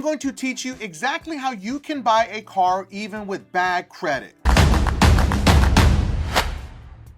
I'm going to teach you exactly how you can buy a car even with bad credit.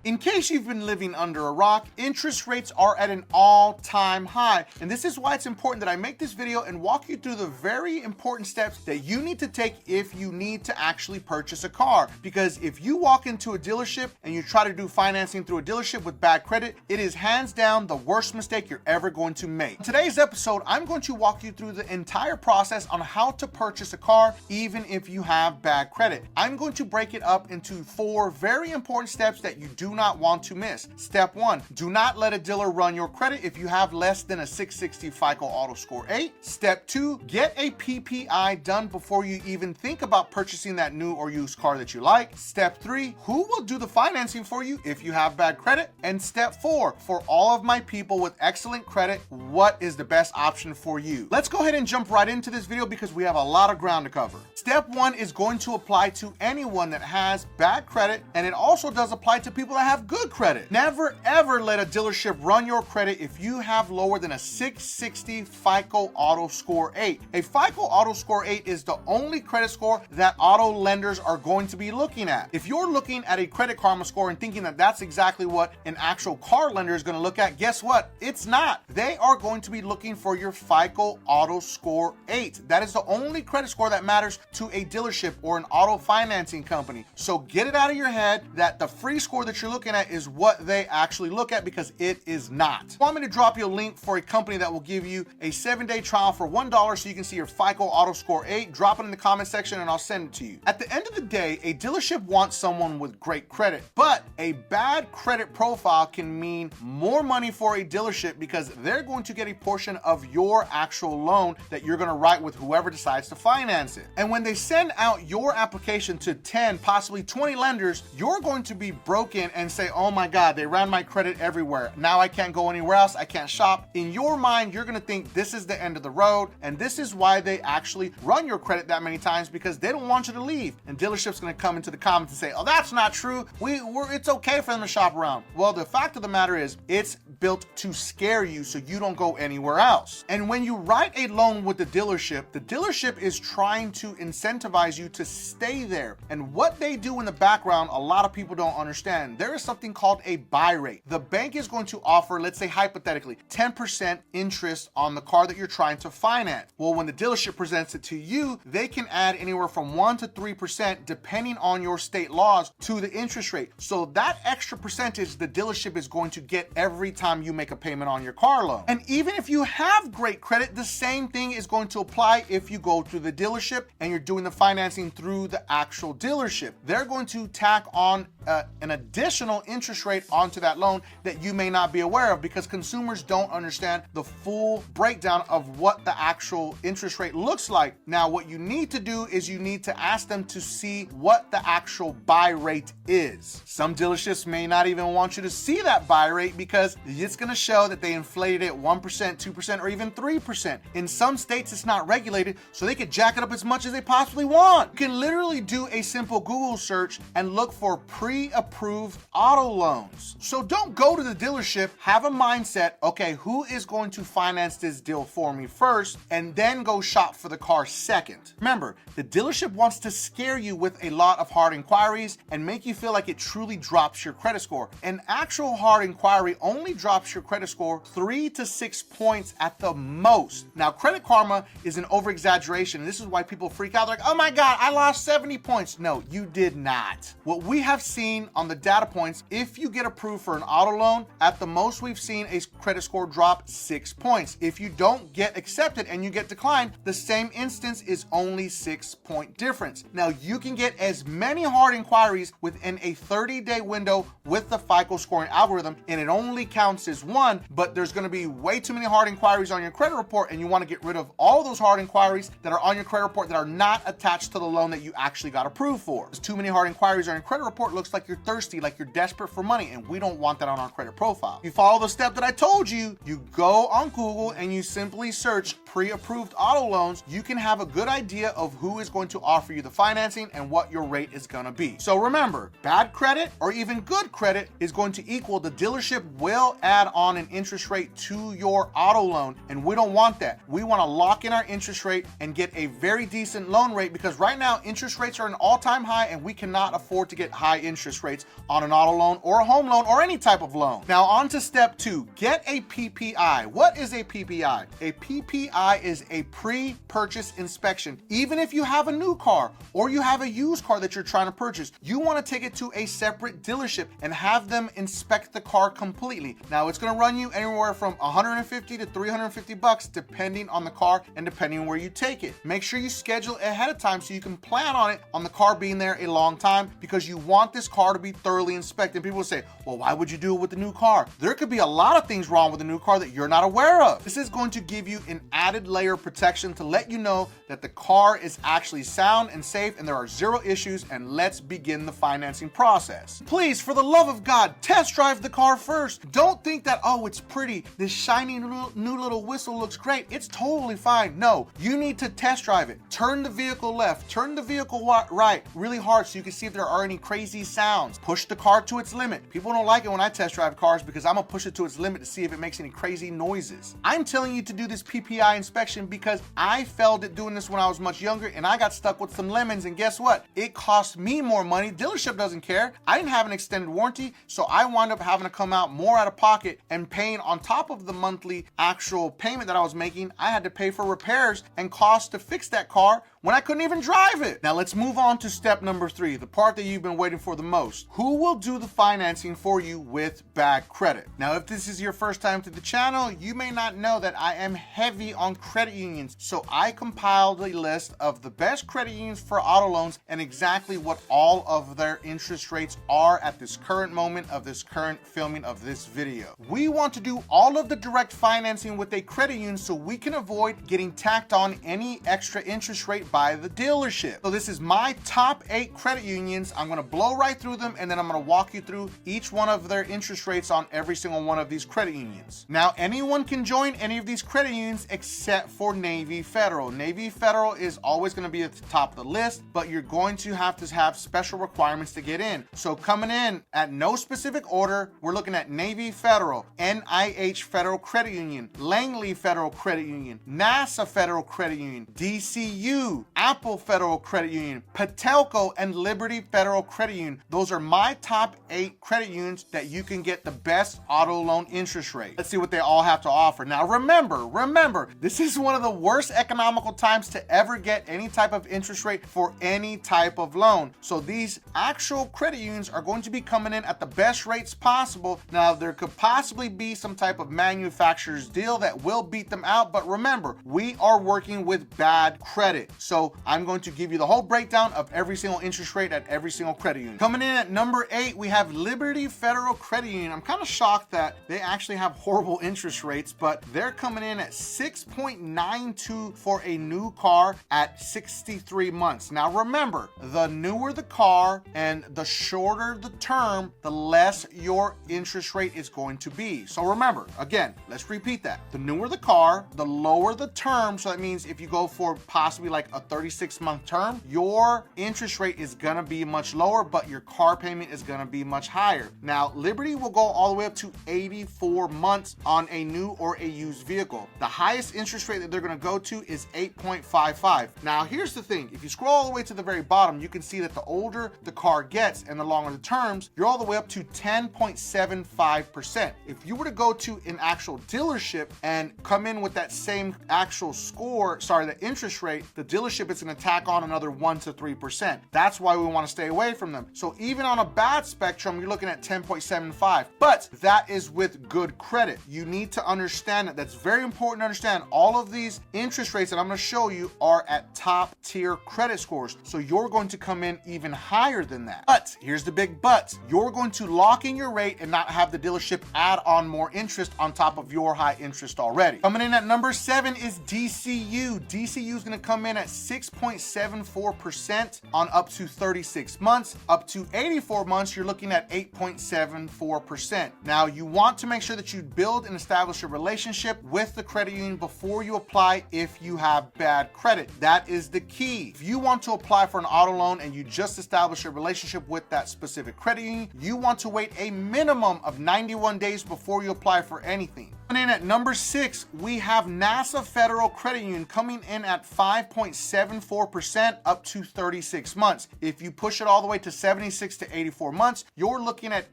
In case you've been living under a rock, interest rates are at an all-time high. And this is why it's important that I make this video and walk you through the very important steps that you need to take if you need to actually purchase a car. Because if you walk into a dealership and you try to do financing through a dealership with bad credit, it is hands down the worst mistake you're ever going to make. In today's episode, I'm going to walk you through the entire process on how to purchase a car even if you have bad credit. I'm going to break it up into 4 very important steps that you do not want to miss. Step 1, do not let a dealer run your credit if you have less than a 660 FICO Auto Score 8. Step 2, get a PPI done before you even think about purchasing that new or used car that you like. Step 3, who will do the financing for you if you have bad credit? And step 4, for all of my people with excellent credit, what is the best option for you? Let's go ahead and jump right into this video because we have a lot of ground to cover. Step 1 is going to apply to anyone that has bad credit, and it also does apply to people that have good credit. Never ever let a dealership run your credit if you have lower than a 660 FICO Auto Score 8. A FICO Auto Score 8 is the only credit score that auto lenders are going to be looking at. If you're looking at a Credit Karma score and thinking that that's exactly what an actual car lender is going to look at, guess what? It's not. They are going to be looking for your FICO Auto Score 8. That is the only credit score that matters to a dealership or an auto financing company. So get it out of your head that the free score that you're looking at is what they actually look at, because it is not. Want me to drop you a link for a company that will give you a 7-day trial for $1 so you can see your FICO Auto Score 8? Drop it in the comment section and I'll send it to you. At the end of the day, a dealership wants someone with great credit, but a bad credit profile can mean more money for a dealership because they're going to get a portion of your actual loan that you're going to write with whoever decides to finance it. And when they send out your application to 10, possibly 20 lenders, you're going to be broken and say, oh my God, they ran my credit everywhere. Now I can't go anywhere else. I can't shop. In your mind, you're going to think this is the end of the road. And this is why they actually run your credit that many times, because they don't want you to leave. And dealership's going to come into the comments and say, oh, that's not true. It's okay for them to shop around. Well, the fact of the matter is it's built to scare you so you don't go anywhere else. And when you write a loan with the dealership is trying to incentivize you to stay there. And what they do in the background, a lot of people don't understand. There is something called a buy rate. The bank is going to offer, let's say hypothetically, 10% interest on the car that you're trying to finance. Well, when the dealership presents it to you, they can add anywhere from 1 to 3% depending on your state laws to the interest rate. So that extra percentage the dealership is going to get every time you make a payment on your car loan. And even if you have great credit, the same thing is going to apply if you go through the dealership and you're doing the financing through the actual dealership. They're going to tack on an additional interest rate onto that loan that you may not be aware of, because consumers don't understand the full breakdown of what the actual interest rate looks like. Now, what you need to do is you need to ask them to see what the actual buy rate is. Some dealerships may not even want you to see that buy rate because it's going to show that they inflated it 1%, 2%, or even 3%. In some states, it's not regulated, so they could jack it up as much as they possibly want. You can literally do a simple Google search and look for pre-approved auto loans. So don't go to the dealership, have a mindset, okay, who is going to finance this deal for me first, and then go shop for the car second. Remember, the dealership wants to scare you with a lot of hard inquiries and make you feel like it truly drops your credit score. An actual hard inquiry only drops your credit score 3 to 6 points at the most. Now, Credit Karma is an over-exaggeration. This is why people freak out. They're like, oh my God, I lost 70 points. No, you did not. What we have seen on the data points, if you get approved for an auto loan, at the most we've seen a credit score drop 6 points. If you don't get accepted and you get declined, the same instance is only 6-point difference. Now, you can get as many hard inquiries within a 30-day window with the FICO scoring algorithm, and it only counts as one, but there's going to be way too many hard inquiries on your credit report, and you want to get rid of all those hard inquiries that are on your credit report that are not attached to the loan that you actually got approved for. There's too many hard inquiries on your credit report, looks like you're thirsty, like you're desperate for money, and we don't want that on our credit profile. You follow the step that I told you, you go on Google and you simply search pre-approved auto loans. You can have a good idea of who is going to offer you the financing and what your rate is going to be. So remember, bad credit or even good credit is going to equal the dealership will add on an interest rate to your auto loan, and we don't want that. We want to lock in our interest rate and get a very decent loan rate, because right now interest rates are an all-time high and we cannot afford to get high interest rates on an auto loan or a home loan or any type of loan. Now on to step 2, get a PPI. What is a PPI? A PPI is a pre-purchase inspection. Even if you have a new car or you have a used car that you're trying to purchase, you want to take it to a separate dealership and have them inspect the car completely. Now it's going to run you anywhere from $150 to $350 depending on the car and depending on where you take it. Make sure you schedule ahead of time so you can plan on it, on the car being there a long time, because you want this car to be thoroughly inspected. People will say, well, why would you do it with the new car? There could be a lot of things wrong with the new car that you're not aware of. This is going to give you an added layer of protection to let you know that the car is actually sound and safe and there are zero issues, and let's begin the financing process. Please, for the love of God, test drive the car first. Don't think that, oh, it's pretty, this shiny new little whistle looks great, it's totally fine. No, you need to test drive it. Turn the vehicle left, turn the vehicle right really hard so you can see if there are any crazy sounds. Push the car to its limit. People don't like it when I test drive cars because I'm gonna push it to its limit to see if it makes any crazy noises. I'm telling you to do this PPI inspection because I failed at doing this when I was much younger and I got stuck with some lemons, and guess what? It cost me more money. Dealership doesn't care. I didn't have an extended warranty, so I wound up having to come out more out of pocket and paying on top of the monthly actual payment that I was making. I had to pay for repairs and costs to fix that car when I couldn't even drive it. Now let's move on to step number 3, the part that you've been waiting for the most. Who will do the financing for you with bad credit? Now, if this is your first time to the channel, you may not know that I am heavy on credit unions. So I compiled a list of the best credit unions for auto loans and exactly what all of their interest rates are at this current moment of this current filming of this video. We want to do all of the direct financing with a credit union so we can avoid getting tacked on any extra interest rate by the dealership. So this is my top 8 credit unions. I'm going to blow right through them and then I'm going to walk you through each one of their interest rates on every single one of these credit unions. Now, anyone can join any of these credit unions except for Navy Federal. Navy Federal is always going to be at the top of the list, but you're going to have special requirements to get in. So coming in at no specific order, we're looking at Navy Federal, NIH Federal Credit Union, Langley Federal Credit Union, NASA Federal Credit Union, DCU, Apple Federal Credit Union, Patelco, and Liberty Federal Credit Union. Those are my top 8 credit unions that you can get the best auto loan interest rate. Let's see what they all have to offer. Now remember, this is one of the worst economical times to ever get any type of interest rate for any type of loan. So these actual credit unions are going to be coming in at the best rates possible. Now, there could possibly be some type of manufacturer's deal that will beat them out, but remember, we are working with bad credit. So I'm going to give you the whole breakdown of every single interest rate at every single credit union. Coming in at number 8, we have Liberty Federal Credit Union. I'm kind of shocked that they actually have horrible interest rates, but they're coming in at 6.92 for a new car at 63 months. Now remember, the newer the car and the shorter the term, the less your interest rate is going to be. So remember, again, let's repeat that. The newer the car, the lower the term. So that means if you go for possibly like a 36-month term, your interest rate is gonna be much lower, but your car payment is gonna be much higher. Now, Liberty will go all the way up to 84 months on a new or a used vehicle. The highest interest rate that they're gonna go to is 8.55. Now, here's the thing. If you scroll all the way to the very bottom, you can see that the older the car gets and the longer the terms, you're all the way up to 10.75%. If you were to go to an actual dealership and come in with that same actual score, the interest rate, the dealership is going to tack on another 1 to 3%. That's why we want to stay away from them. So even on a bad spectrum, you're looking at 10.75, but that is with good credit. You need to understand that. That's very important to understand. All of these interest rates that I'm going to show you are at top tier credit scores. So you're going to come in even higher than that. But here's the big but. You're going to lock in your rate and not have the dealership add on more interest on top of your high interest already. Coming in at number 7 is DCU. DCU is going to come in at 6.74% on up to 36 months. Up to 84 months, you're looking at 8.74%. Now, you want to make sure that you build and establish a relationship with the credit union before you apply if you have bad credit. That is the key. If you want to apply for an auto loan and you just establish a relationship with that specific credit union, you want to wait a minimum of 91 21 days before you apply for anything. Coming in at number 6, we have NASA Federal Credit Union coming in at 5.74% up to 36 months. If you push it all the way to 76 to 84 months, you're looking at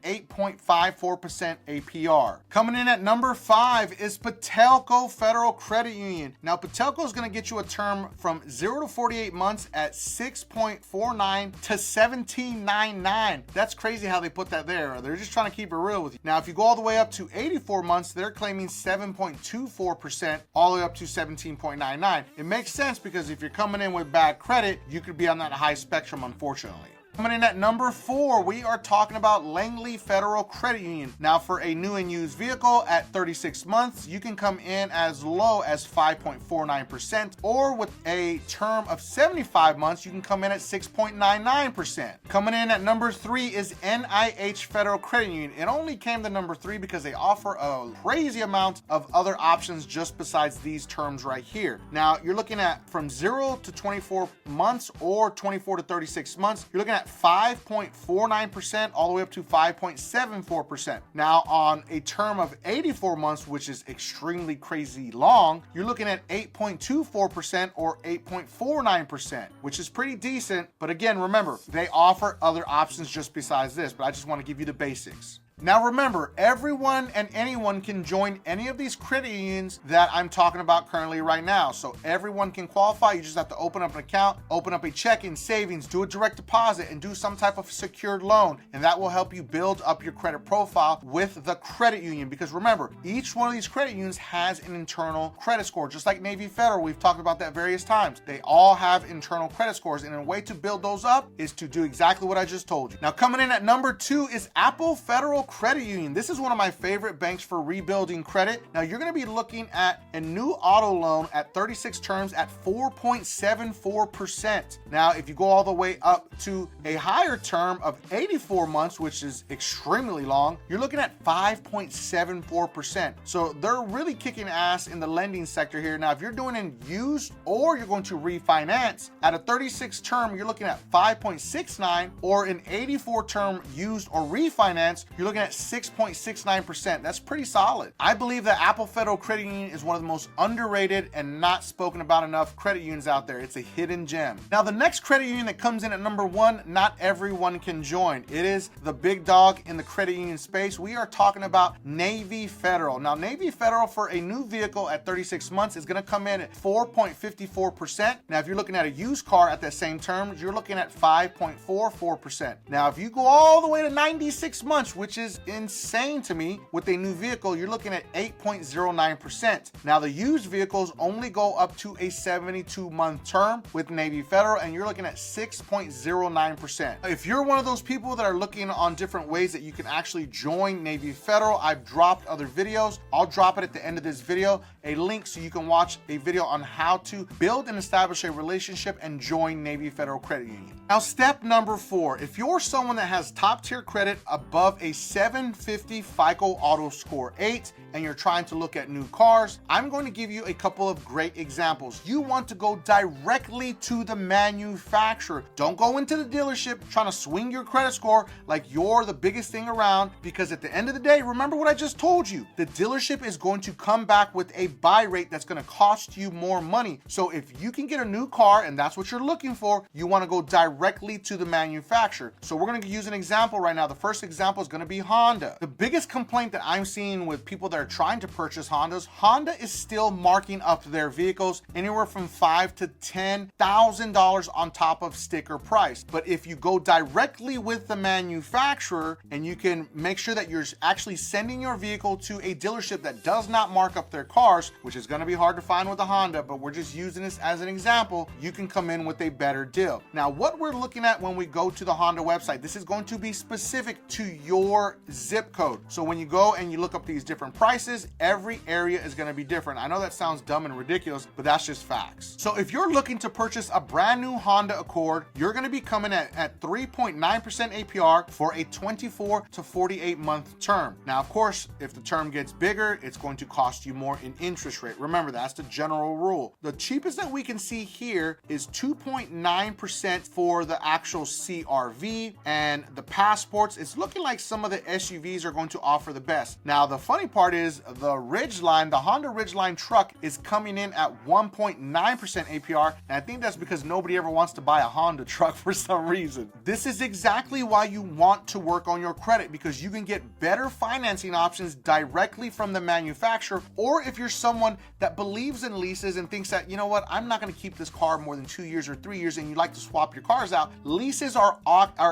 8.54% APR. Coming in at number 5 is Patelco Federal Credit Union. Now, Patelco is going to get you a term from 0 to 48 months at 6.49 to 17.99. That's crazy how they put that there. They're just trying to keep it real with you. Now, if you go all the way up to 84 months, they're claiming 7.24% all the way up to 17.99. It makes sense because if you're coming in with bad credit, you could be on that high spectrum, unfortunately. Coming in at number 4, we are talking about Langley Federal Credit Union. Now, for a new and used vehicle at 36 months, you can come in as low as 5.49%, or with a term of 75 months, you can come in at 6.99%. Coming in at number 3 is NIH Federal Credit Union. It only came to number 3 because they offer a crazy amount of other options just besides these terms right here. Now, you're looking at from 0 to 24 months or 24 to 36 months, you're looking at 5.49% all the way up to 5.74%. Now, on a term of 84 months, which is extremely crazy long, you're looking at 8.24% or 8.49%, which is pretty decent. But again, remember, they offer other options just besides this, but I just want to give you the basics. Now remember, everyone and anyone can join any of these credit unions that I'm talking about currently right now. So everyone can qualify. You just have to open up an account, open up a checking, savings, do a direct deposit, and do some type of secured loan. And that will help you build up your credit profile with the credit union. Because remember, each one of these credit unions has an internal credit score, just like Navy Federal. We've talked about that various times. They all have internal credit scores. And a way to build those up is to do exactly what I just told you. Now coming in at number 2 is Apple Federal Credit Union. This is one of my favorite banks for rebuilding credit. Now you're going to be looking at a new auto loan at 36 terms at 4.74%. Now, if you go all the way up to a higher term of 84 months, which is extremely long, you're looking at 5.74%. So they're really kicking ass in the lending sector here. Now, if you're doing it used or you're going to refinance at a 36 term, you're looking at 5.69, or an 84 term used or refinance, you're looking at 6.69%. That's pretty solid. I believe that Apple Federal Credit Union is one of the most underrated and not spoken about enough credit unions out there. It's a hidden gem. Now, the next credit union that comes in at number 1, not everyone can join. It is the big dog in the credit union space. We are talking about Navy Federal. Now, Navy Federal for a new vehicle at 36 months is going to come in at 4.54%. Now, if you're looking at a used car at that same term, you're looking at 5.44%. Now, if you go all the way to 96 months, which is insane to me, with a new vehicle, you're looking at 8.09%. Now, the used vehicles only go up to a 72-month term with Navy Federal, and you're looking at 6.09%. If you're one of those people that are looking on different ways that you can actually join Navy Federal, I've dropped other videos. I'll drop it at the end of this video, a link so you can watch a video on how to build and establish a relationship and join Navy Federal Credit Union. Now, step number 4, if you're someone that has top tier credit above a 750 FICO Auto Score 8 and you're trying to look at new cars, I'm going to give you a couple of great examples. You want to go directly to the manufacturer. Don't go into the dealership trying to swing your credit score like you're the biggest thing around, because at the end of the day, remember what I just told you, the dealership is going to come back with a buy rate that's going to cost you more money. So if you can get a new car and that's what you're looking for, you want to go directly to the manufacturer. So we're going to use an example right now. The first example is going to be Honda. The biggest complaint that I'm seeing with people that are trying to purchase Hondas, Honda is still marking up their vehicles anywhere from $5,000 to $10,000 on top of sticker price. But if you go directly with the manufacturer and you can make sure that you're actually sending your vehicle to a dealership that does not mark up their cars, which is going to be hard to find with a Honda, but we're just using this as an example, you can come in with a better deal. Now, what we're looking at when we go to the Honda website, this is going to be specific to your zip code. So when you go and you look up these different prices, every area is going to be different. I know that sounds dumb and ridiculous, but that's just facts. So if you're looking to purchase a brand new Honda Accord, you're going to be coming at 3.9% APR for a 24 to 48 month term. Now, of course, if the term gets bigger, it's going to cost you more in interest rate. Remember, that's the general rule. The cheapest that we can see here is 2.9% for the actual CRV, and the passports, it's looking like some of the the SUVs are going to offer the best. Now, the funny part is the Ridgeline, the Honda Ridgeline truck is coming in at 1.9% APR, and I think that's because nobody ever wants to buy a Honda truck for some reason. This is exactly why you want to work on your credit, because you can get better financing options directly from the manufacturer. Or if you're someone that believes in leases and thinks that, you know what, I'm not going to keep this car more than 2 years or 3 years, and you like to swap your cars out, leases are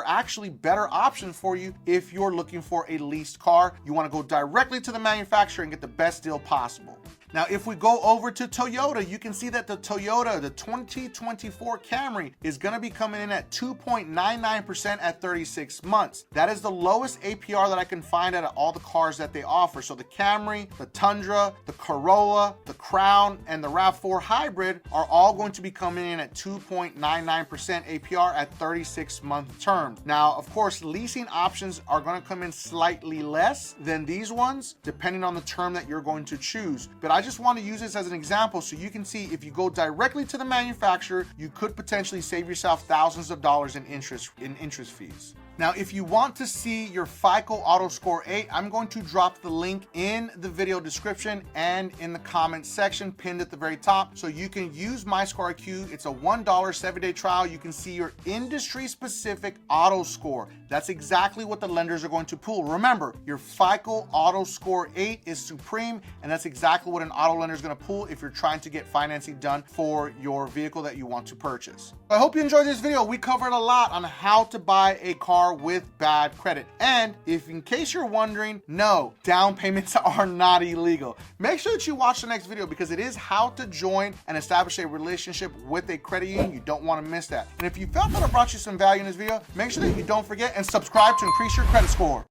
actually better options for you. If you're looking for a leased car, you want to go directly to the manufacturer and get the best deal possible. Now, if we go over to Toyota, you can see that the Toyota, the 2024 Camry, is going to be coming in at 2.99% at 36 months. That is the lowest APR that I can find out of all the cars that they offer. So the Camry, the Tundra, the Corolla, the Crown, and the RAV4 Hybrid are all going to be coming in at 2.99% APR at 36-month terms. Now, of course, leasing options are going to come in slightly less than these ones, depending on the term that you're going to choose. But I just want to use this as an example so you can see if you go directly to the manufacturer, you could potentially save yourself thousands of dollars in interest fees. Now, if you want to see your FICO Auto Score 8, I'm going to drop the link in the video description and in the comment section pinned at the very top, so you can use MyScoreIQ. It's a $1 7-day trial. You can see your industry-specific auto score. That's exactly what the lenders are going to pull. Remember, your FICO Auto Score 8 is supreme, and that's exactly what an auto lender is going to pull if you're trying to get financing done for your vehicle that you want to purchase. I hope you enjoyed this video. We covered a lot on how to buy a car with bad credit. And if in case you're wondering, no, down payments are not illegal. Make sure that you watch the next video, because it is how to join and establish a relationship with a credit union. You don't want to miss that. And if you felt that I brought you some value in this video, make sure that you don't forget and subscribe to increase your credit score.